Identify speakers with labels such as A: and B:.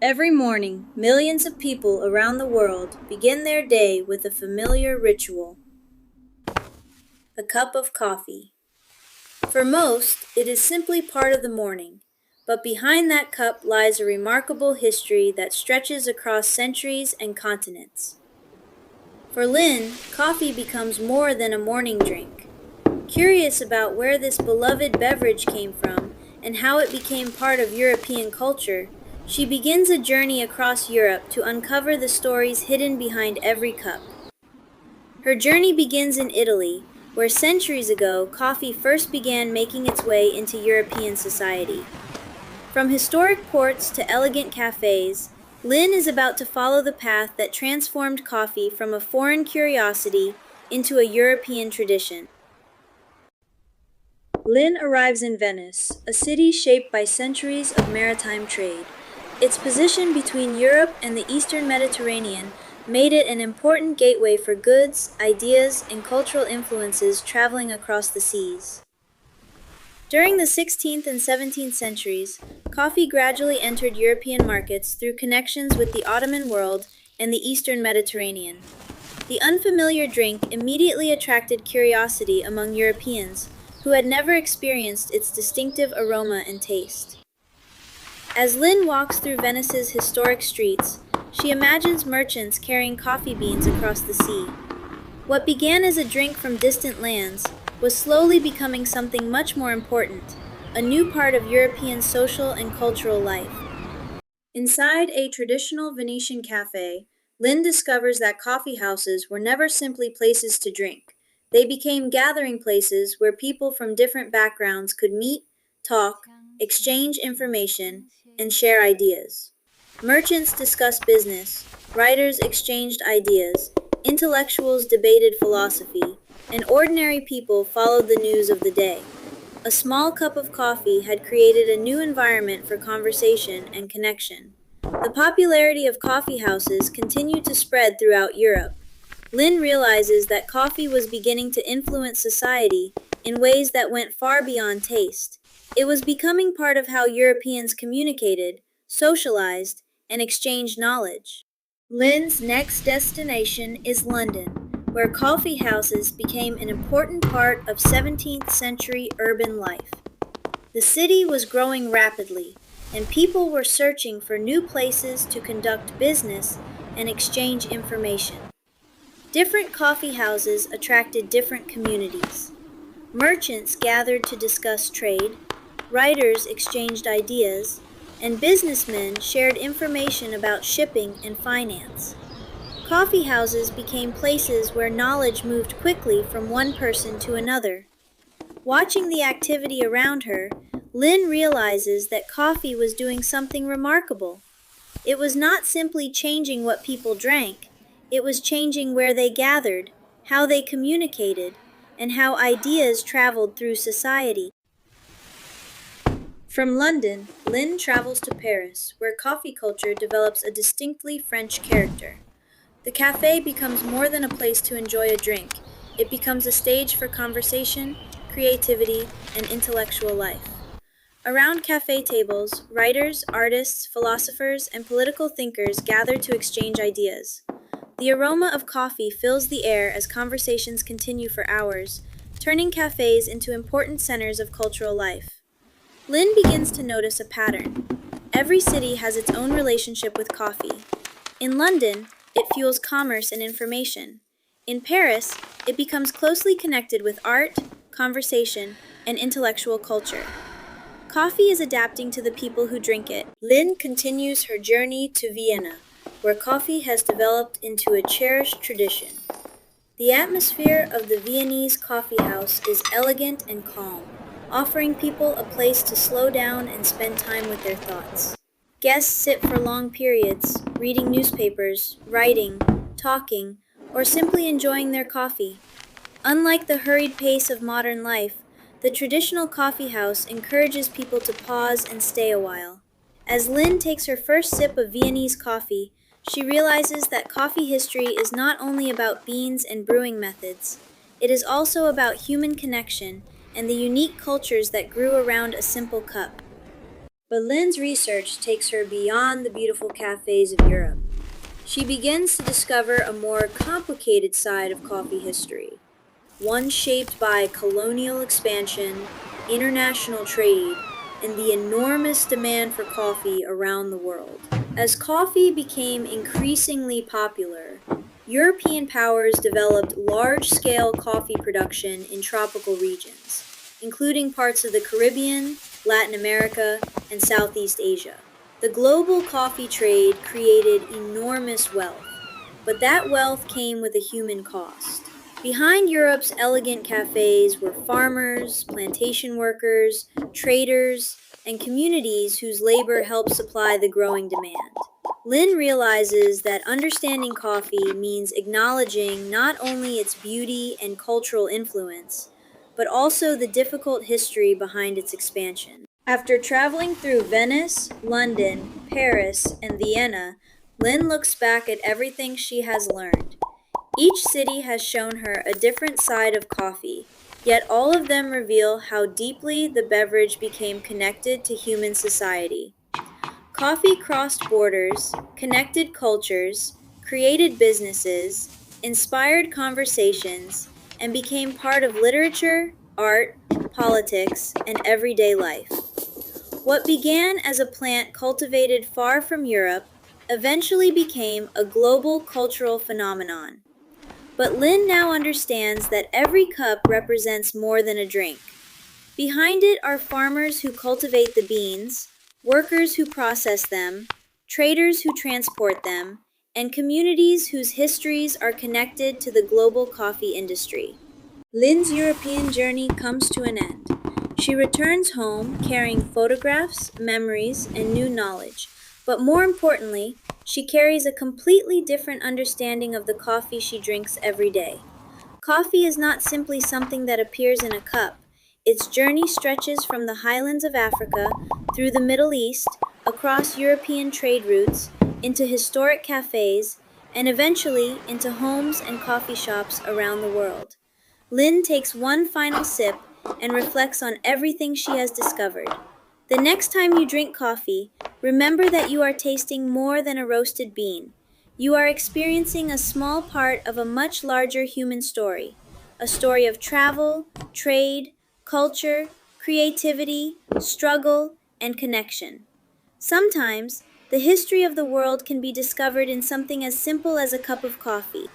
A: Every morning, millions of people around the world begin their day with a familiar ritual, a cup of coffee. For most, it is simply part of the morning, but behind that cup lies a remarkable history that stretches across centuries and continents. For Lynn, coffee becomes more than a morning drink. Curious about where this beloved beverage came from and how it became part of European culture, she begins a journey across Europe to uncover the stories hidden behind every cup. Her journey begins in Italy, where centuries ago coffee first began making its way into European society. From historic ports to elegant cafés, Lynn is about to follow the path that transformed coffee from a foreign curiosity into a European tradition. Lynn arrives in Venice, a city shaped by centuries of maritime trade. Its position between Europe and the Eastern Mediterranean made it an important gateway for goods, ideas, and cultural influences traveling across the seas. During the 16th and 17th centuries, coffee gradually entered European markets through connections with the Ottoman world and the Eastern Mediterranean. The unfamiliar drink immediately attracted curiosity among Europeans who had never experienced its distinctive aroma and taste. As Lynn walks through Venice's historic streets, she imagines merchants carrying coffee beans across the sea. What began as a drink from distant lands was slowly becoming something much more important, a new part of European social and cultural life. Inside a traditional Venetian cafe, Lynn discovers that coffee houses were never simply places to drink. They became gathering places where people from different backgrounds could meet, talk, exchange information, and share ideas. Merchants discussed business, writers exchanged ideas, intellectuals debated philosophy, and ordinary people followed the news of the day. A small cup of coffee had created a new environment for conversation and connection. The popularity of coffee houses continued to spread throughout Europe. Lynn realizes that coffee was beginning to influence society in ways that went far beyond taste. It was becoming part of how Europeans communicated, socialized, and exchanged knowledge. Lynn's next destination is London, where coffee houses became an important part of 17th century urban life. The city was growing rapidly, and people were searching for new places to conduct business and exchange information. Different coffee houses attracted different communities. Merchants gathered to discuss trade, writers exchanged ideas, and businessmen shared information about shipping and finance. Coffee houses became places where knowledge moved quickly from one person to another. Watching the activity around her, Lynn realizes that coffee was doing something remarkable. It was not simply changing what people drank, it was changing where they gathered, how they communicated, and how ideas traveled through society. From London, Lynn travels to Paris, where coffee culture develops a distinctly French character. The cafe becomes more than a place to enjoy a drink. It becomes a stage for conversation, creativity, and intellectual life. Around cafe tables, writers, artists, philosophers, and political thinkers gather to exchange ideas. The aroma of coffee fills the air as conversations continue for hours, turning cafes into important centers of cultural life. Lynn begins to notice a pattern. Every city has its own relationship with coffee. In London, it fuels commerce and information. In Paris, it becomes closely connected with art, conversation, and intellectual culture. Coffee is adapting to the people who drink it. Lynn continues her journey to Vienna, where coffee has developed into a cherished tradition. The atmosphere of the Viennese coffee house is elegant and calm, offering people a place to slow down and spend time with their thoughts. Guests sit for long periods, reading newspapers, writing, talking, or simply enjoying their coffee. Unlike the hurried pace of modern life, the traditional coffee house encourages people to pause and stay a while. As Lynn takes her first sip of Viennese coffee, she realizes that coffee history is not only about beans and brewing methods, it is also about human connection and the unique cultures that grew around a simple cup. But Lynn's research takes her beyond the beautiful cafes of Europe. She begins to discover a more complicated side of coffee history, one shaped by colonial expansion, international trade, and the enormous demand for coffee around the world. As coffee became increasingly popular, European powers developed large scale coffee production in tropical regions, including parts of the Caribbean, Latin America, and Southeast Asia. The global coffee trade created enormous wealth, but that wealth came with a human cost. Behind Europe's elegant cafes were farmers, plantation workers, traders, and communities whose labor helped supply the growing demand. Lynn realizes that understanding coffee means acknowledging not only its beauty and cultural influence, but also the difficult history behind its expansion. After traveling through Venice, London, Paris, and Vienna, Lynn looks back at everything she has learned. Each city has shown her a different side of coffee, yet all of them reveal how deeply the beverage became connected to human society. Coffee crossed borders, connected cultures, created businesses, inspired conversations, and became part of literature, art, politics, and everyday life. What began as a plant cultivated far from Europe eventually became a global cultural phenomenon. But Lynn now understands that every cup represents more than a drink. Behind it are farmers who cultivate the beans, workers who process them, traders who transport them, and communities whose histories are connected to the global coffee industry. Lynn's European journey comes to an end. She returns home carrying photographs, memories, and new knowledge. But more importantly, she carries a completely different understanding of the coffee she drinks every day. Coffee is not simply something that appears in a cup. Its journey stretches from the highlands of Africa, through the Middle East, across European trade routes, into historic cafes, and eventually into homes and coffee shops around the world. Lynn takes one final sip and reflects on everything she has discovered. The next time you drink coffee, remember that you are tasting more than a roasted bean. You are experiencing a small part of a much larger human story, a story of travel, trade, culture, creativity, struggle, and connection. Sometimes, the history of the world can be discovered in something as simple as a cup of coffee.